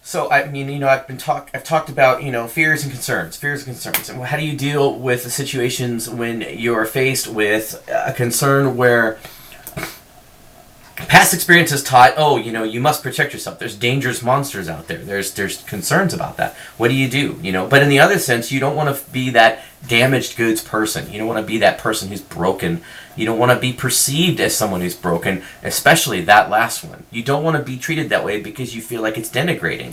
So I mean, I've talked about, fears and concerns, and how do you deal with the situations when you're faced with a concern where past experience has taught, oh, you must protect yourself. There's dangerous monsters out there. There's concerns about that. What do you do? But in the other sense, you don't want to be that damaged goods person. You don't want to be that person who's broken. You don't want to be perceived as someone who's broken, especially that last one. You don't want to be treated that way because you feel like it's denigrating,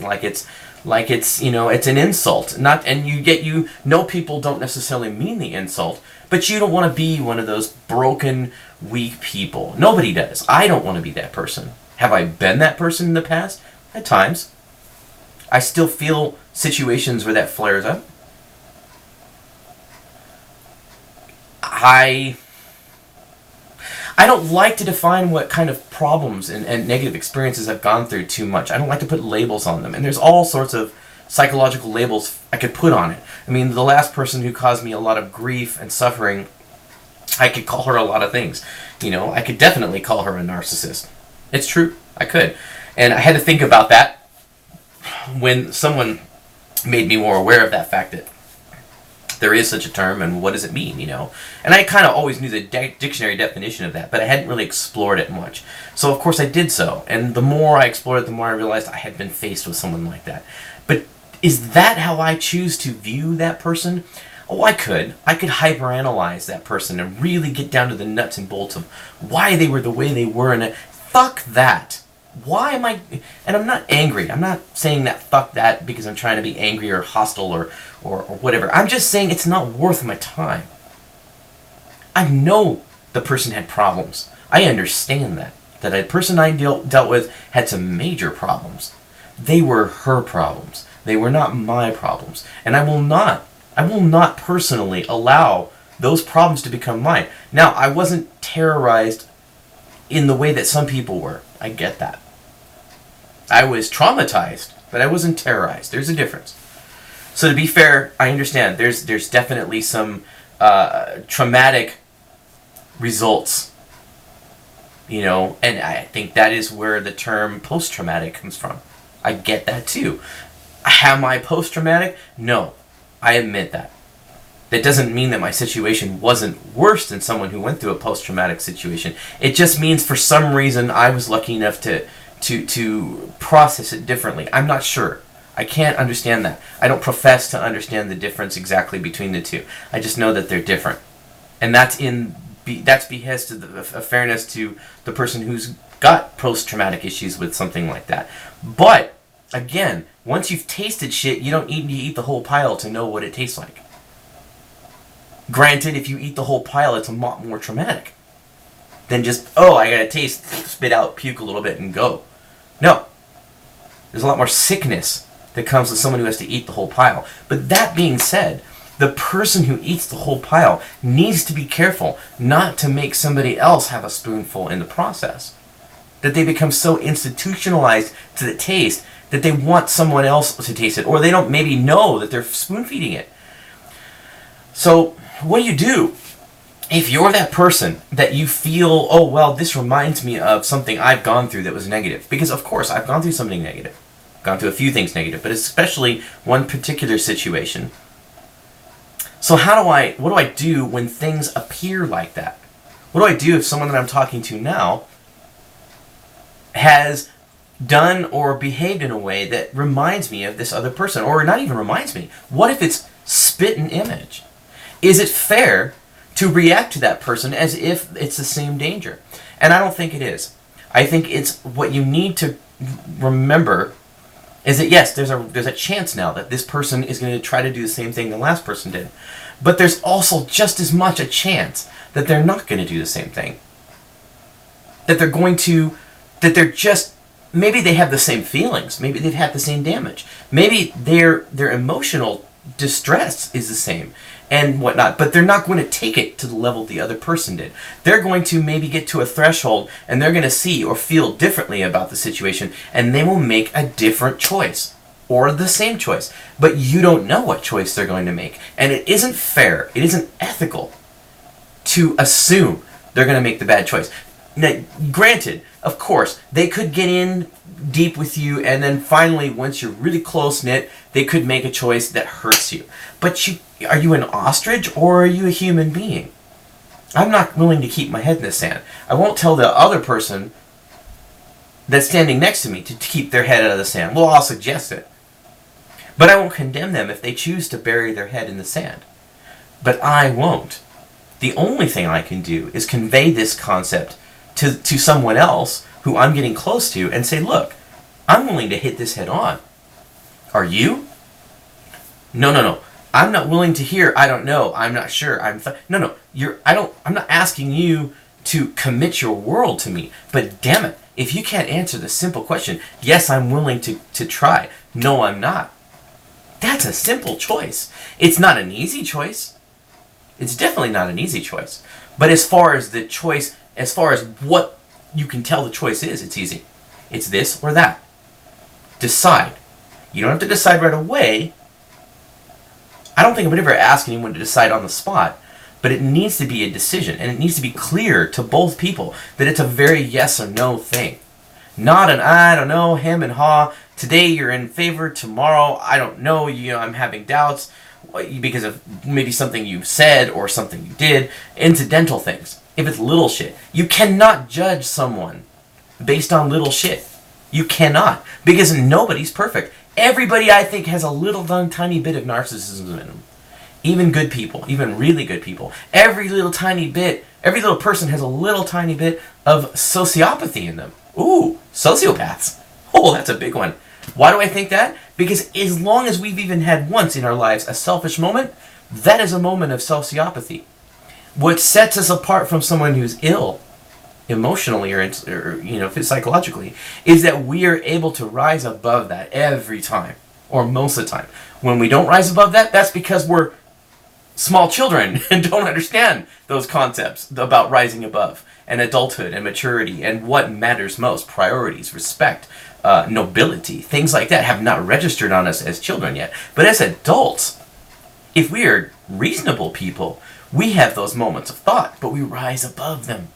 it's an insult. Not and you know people don't necessarily mean the insult, but you don't want to be one of those broken, weak people. Nobody does. I don't want to be that person. Have I been that person in the past? At times. I still feel situations where that flares up. I don't like to define what kind of problems and negative experiences I've gone through too much. I don't like to put labels on them. And there's all sorts of psychological labels I could put on it. I mean, the last person who caused me a lot of grief and suffering, I could call her a lot of things. I could definitely call her a narcissist. It's true. I could. And I had to think about that when someone made me more aware of that fact that there is such a term and what does it mean, And I kind of always knew the dictionary definition of that, but I hadn't really explored it much. So, of course, I did so. And the more I explored it, the more I realized I had been faced with someone like that. But is that how I choose to view that person? Oh, I could. I could hyperanalyze that person and really get down to the nuts and bolts of why they were the way they were. And fuck that. Why am I... And I'm not angry. I'm not saying that fuck that because I'm trying to be angry or hostile or whatever. I'm just saying it's not worth my time. I know the person had problems. I understand that. That a person I dealt with had some major problems. They were her problems. They were not my problems. And I will not personally allow those problems to become mine. Now, I wasn't terrorized in the way that some people were. I get that. I was traumatized, but I wasn't terrorized. There's a difference. So to be fair, I understand. There's definitely some traumatic results, and I think that is where the term post-traumatic comes from. I get that too. Am I post-traumatic? No. I admit that. That doesn't mean that my situation wasn't worse than someone who went through a post-traumatic situation. It just means for some reason I was lucky enough to process it differently. I'm not sure. I can't understand that. I don't profess to understand the difference exactly between the two. I just know that they're different. And that's behest of fairness to the person who's got post-traumatic issues with something like that. But, again, once you've tasted shit, you don't need to eat the whole pile to know what it tastes like. Granted, if you eat the whole pile, it's a lot more traumatic than just, I gotta taste, spit out, puke a little bit, and go. No. There's a lot more sickness that comes with someone who has to eat the whole pile. But that being said, the person who eats the whole pile needs to be careful not to make somebody else have a spoonful in the process. That they become so institutionalized to the taste that they want someone else to taste it, or they don't maybe know that they're spoon-feeding it. So, what do? If you're that person that you feel, this reminds me of something I've gone through that was negative. Because, of course, I've gone through something negative. Gone through a few things negative, but especially one particular situation. So what do I do when things appear like that? What do I do if someone that I'm talking to now has done or behaved in a way that reminds me of this other person? Or not even reminds me. What if it's spit and image? Is it fair to react to that person as if it's the same danger? And I don't think it is. I think it's what you need to remember is that yes, there's a chance now that this person is going to try to do the same thing the last person did. But there's also just as much a chance that they're not going to do the same thing. Maybe they have the same feelings. Maybe they've had the same damage. Maybe their emotional distress is the same and whatnot, but they're not going to take it to the level the other person did. They're going to maybe get to a threshold and they're going to see or feel differently about the situation, and they will make a different choice or the same choice, but you don't know what choice they're going to make. And it isn't fair, it isn't ethical to assume they're going to make the bad choice. Now, granted, of course, they could get in deep with you, and then finally, once you're really close knit, they could make a choice that hurts you. But are you an ostrich or are you a human being? I'm not willing to keep my head in the sand. I won't tell the other person that's standing next to me to keep their head out of the sand. Well, I'll suggest it. But I won't condemn them if they choose to bury their head in the sand. But I won't. The only thing I can do is convey this concept to someone else who I'm getting close to and say, look, I'm willing to hit this head on. Are you? No. I'm not willing to hear, I don't know, I'm not sure, no. I'm not asking you to commit your world to me. But damn it, if you can't answer the simple question, yes, I'm willing to try. No, I'm not. That's a simple choice. It's not an easy choice. It's definitely not an easy choice. But as far as the choice, as far as what you can tell the choice is, it's easy. It's this or that. Decide. You don't have to decide right away. I don't think I would ever ask anyone to decide on the spot, but it needs to be a decision, and it needs to be clear to both people that it's a very yes or no thing. Not an I don't know, hem and haw, today you're in favor, tomorrow I don't know, I'm having doubts because of maybe something you said or something you did, incidental things. If it's little shit, you cannot judge someone based on little shit. You cannot, because nobody's perfect. Everybody, I think, has a little tiny bit of narcissism in them. Even good people, even really good people. Every little person has a little tiny bit of sociopathy in them. Ooh, sociopaths. Oh, that's a big one. Why do I think that? Because as long as we've even had once in our lives a selfish moment, that is a moment of sociopathy. What sets us apart from someone who's ill, emotionally or psychologically, is that we are able to rise above that every time, or most of the time. When we don't rise above that, that's because we're small children and don't understand those concepts about rising above and adulthood and maturity and what matters most. Priorities, respect, nobility, things like that have not registered on us as children yet. But as adults, if we are reasonable people, we have those moments of thought, but we rise above them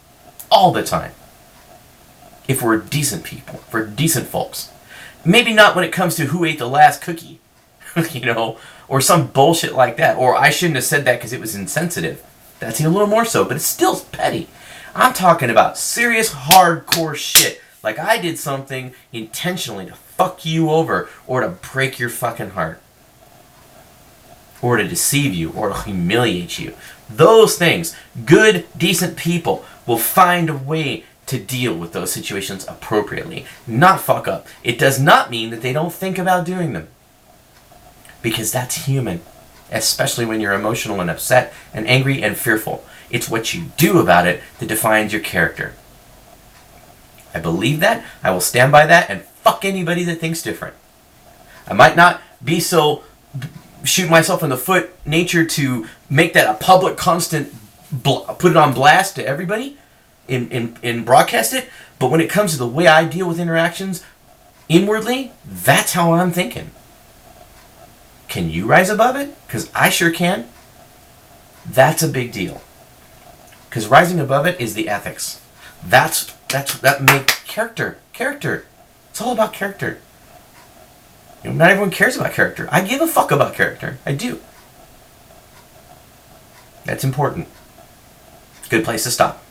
all the time. If we're decent people, if we're decent folks. Maybe not when it comes to who ate the last cookie, or some bullshit like that. Or I shouldn't have said that because it was insensitive. That's a little more so, but it's still petty. I'm talking about serious, hardcore shit. Like I did something intentionally to fuck you over, or to break your fucking heart, or to deceive you, or to humiliate you. Those things, good, decent people will find a way to deal with those situations appropriately, not fuck up. It does not mean that they don't think about doing them, because that's human, especially when you're emotional and upset and angry and fearful. It's what you do about it that defines your character. I believe that, I will stand by that, and fuck anybody that thinks different. I might not be so shoot myself in the foot nature to make that a public constant, put it on blast to everybody, in broadcast it, but when it comes to the way I deal with interactions inwardly, that's how I'm thinking. Can you rise above it? Because I sure can. That's a big deal. Because rising above it is the ethics. That makes character. It's all about character. Not everyone cares about character. I give a fuck about character. I do. That's important. Good place to stop.